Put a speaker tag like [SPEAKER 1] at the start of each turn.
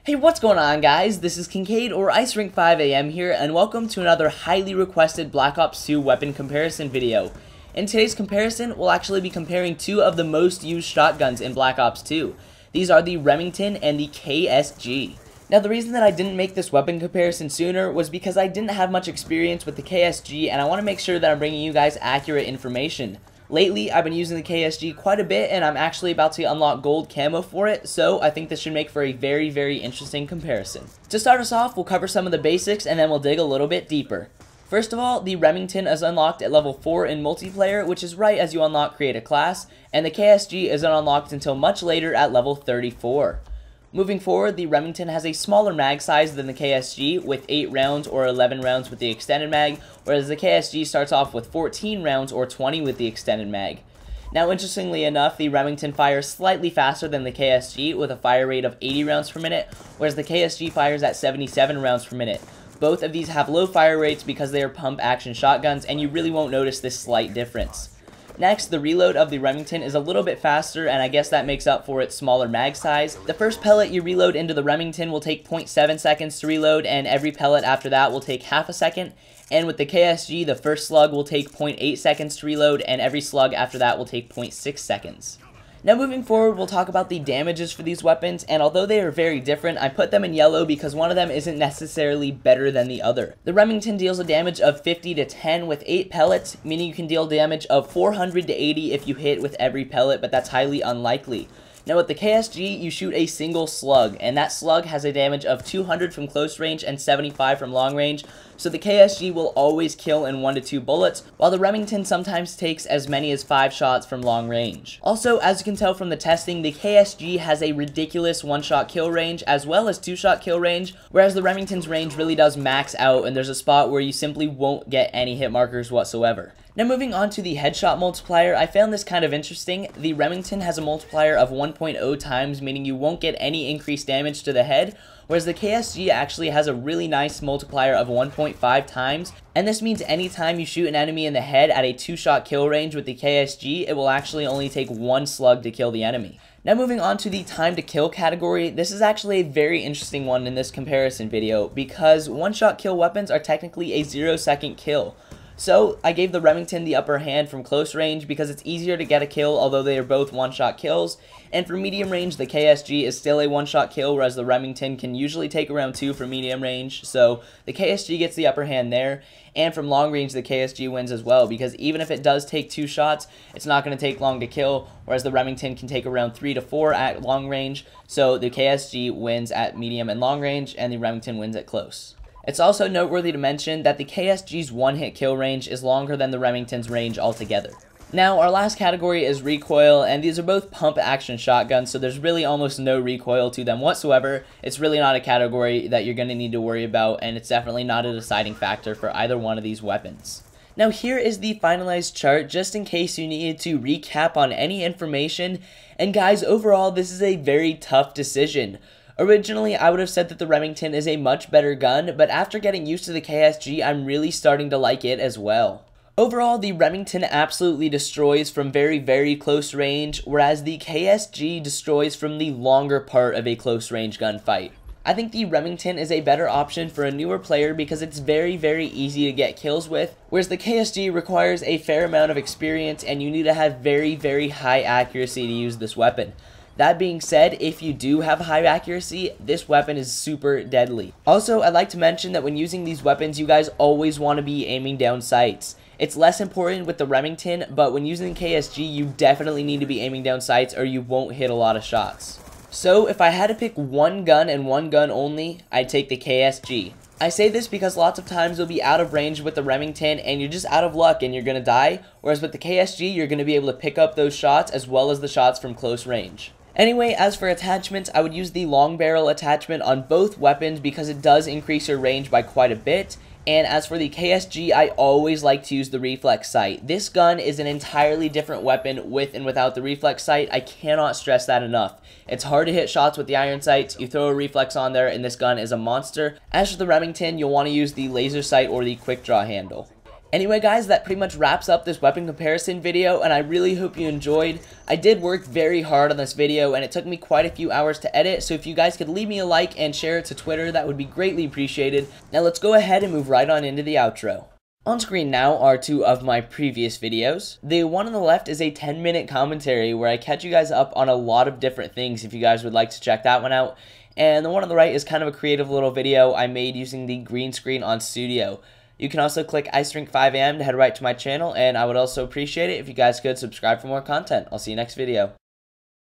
[SPEAKER 1] Hey, what's going on, guys? This is Kincaid or IcerinkEntry here, and welcome to another highly requested Black Ops 2 weapon comparison video. In today's comparison, we'll actually be comparing two of the most used shotguns in Black Ops 2. These are the Remington and the KSG. Now, the reason that I didn't make this weapon comparison sooner was because I didn't have much experience with the KSG, and I want to make sure that I'm bringing you guys accurate information. Lately, I've been using the KSG quite a bit, and I'm actually about to unlock gold camo for it, so I think this should make for a very, very interesting comparison. To start us off, we'll cover some of the basics, and then we'll dig a little bit deeper. First of all, the Remington is unlocked at level 4 in multiplayer, which is right as you unlock Create a Class, and the KSG isn't unlocked until much later at level 34. Moving forward, the Remington has a smaller mag size than the KSG, with 8 rounds or 11 rounds with the extended mag, whereas the KSG starts off with 14 rounds or 20 with the extended mag. Now, interestingly enough, the Remington fires slightly faster than the KSG, with a fire rate of 80 rounds per minute, whereas the KSG fires at 77 rounds per minute. Both of these have low fire rates because they are pump action shotguns, and you really won't notice this slight difference. Next, the reload of the Remington is a little bit faster, and I guess that makes up for its smaller mag size. The first pellet you reload into the Remington will take 0.7 seconds to reload, and every pellet after that will take half a second. And with the KSG, the first slug will take 0.8 seconds to reload, and every slug after that will take 0.6 seconds. Now, moving forward, we'll talk about the damages for these weapons, and although they are very different, I put them in yellow because one of them isn't necessarily better than the other. The Remington deals a damage of 50 to 10 with 8 pellets, meaning you can deal damage of 400 to 80 if you hit with every pellet, but that's highly unlikely. Now, with the KSG, you shoot a single slug, and that slug has a damage of 200 from close range and 75 from long range, so the KSG will always kill in 1 to 2 bullets, while the Remington sometimes takes as many as 5 shots from long range. Also, as you can tell from the testing, the KSG has a ridiculous 1-shot kill range as well as 2-shot kill range, whereas the Remington's range really does max out, and there's a spot where you simply won't get any hit markers whatsoever. Now, moving on to the headshot multiplier, I found this kind of interesting. The Remington has a multiplier of 1.0 times, meaning you won't get any increased damage to the head, whereas the KSG actually has a really nice multiplier of 1.5 times, and this means anytime you shoot an enemy in the head at a 2-shot kill range with the KSG, it will actually only take 1 slug to kill the enemy. Now, moving on to the time to kill category, this is actually a very interesting one in this comparison video, because 1-shot kill weapons are technically a 0-second kill. So, I gave the Remington the upper hand from close range because it's easier to get a kill, although they are both 1-shot kills. And for medium range, the KSG is still a 1-shot kill, whereas the Remington can usually take around 2 for medium range. So, the KSG gets the upper hand there. And from long range, the KSG wins as well, because even if it does take 2 shots, it's not going to take long to kill, whereas the Remington can take around 3 to 4 at long range. So, the KSG wins at medium and long range, and the Remington wins at close. It's also noteworthy to mention that the KSG's 1-hit kill range is longer than the Remington's range altogether. Now, our last category is recoil, and these are both pump action shotguns, so there's really almost no recoil to them whatsoever. It's really not a category that you're going to need to worry about, and it's definitely not a deciding factor for either one of these weapons. Now, here is the finalized chart, just in case you needed to recap on any information, and guys, overall, this is a very tough decision. Originally, I would have said that the Remington is a much better gun, but after getting used to the KSG, I'm really starting to like it as well. Overall, the Remington absolutely destroys from very, very close range, whereas the KSG destroys from the longer part of a close range gunfight. I think the Remington is a better option for a newer player because it's very, very easy to get kills with, whereas the KSG requires a fair amount of experience and you need to have very, very high accuracy to use this weapon. That being said, if you do have high accuracy, this weapon is super deadly. Also, I'd like to mention that when using these weapons, you guys always want to be aiming down sights. It's less important with the Remington, but when using the KSG, you definitely need to be aiming down sights or you won't hit a lot of shots. So, if I had to pick one gun and one gun only, I'd take the KSG. I say this because lots of times you'll be out of range with the Remington and you're just out of luck and you're going to die, whereas with the KSG, you're going to be able to pick up those shots as well as the shots from close range. Anyway, as for attachments, I would use the long barrel attachment on both weapons because it does increase your range by quite a bit. And as for the KSG, I always like to use the reflex sight. This gun is an entirely different weapon with and without the reflex sight. I cannot stress that enough. It's hard to hit shots with the iron sights. You throw a reflex on there and this gun is a monster. As for the Remington, you'll want to use the laser sight or the quick draw handle. Anyway guys, that pretty much wraps up this weapon comparison video, and I really hope you enjoyed. I did work very hard on this video, and it took me quite a few hours to edit, so if you guys could leave me a like and share it to Twitter, that would be greatly appreciated. Now let's go ahead and move right on into the outro. On screen now are two of my previous videos. The one on the left is a 10-minute commentary where I catch you guys up on a lot of different things if you guys would like to check that one out. And the one on the right is kind of a creative little video I made using the green screen on Studio. You can also click IcerinkEntry to head right to my channel, and I would also appreciate it if you guys could subscribe for more content. I'll see you next video.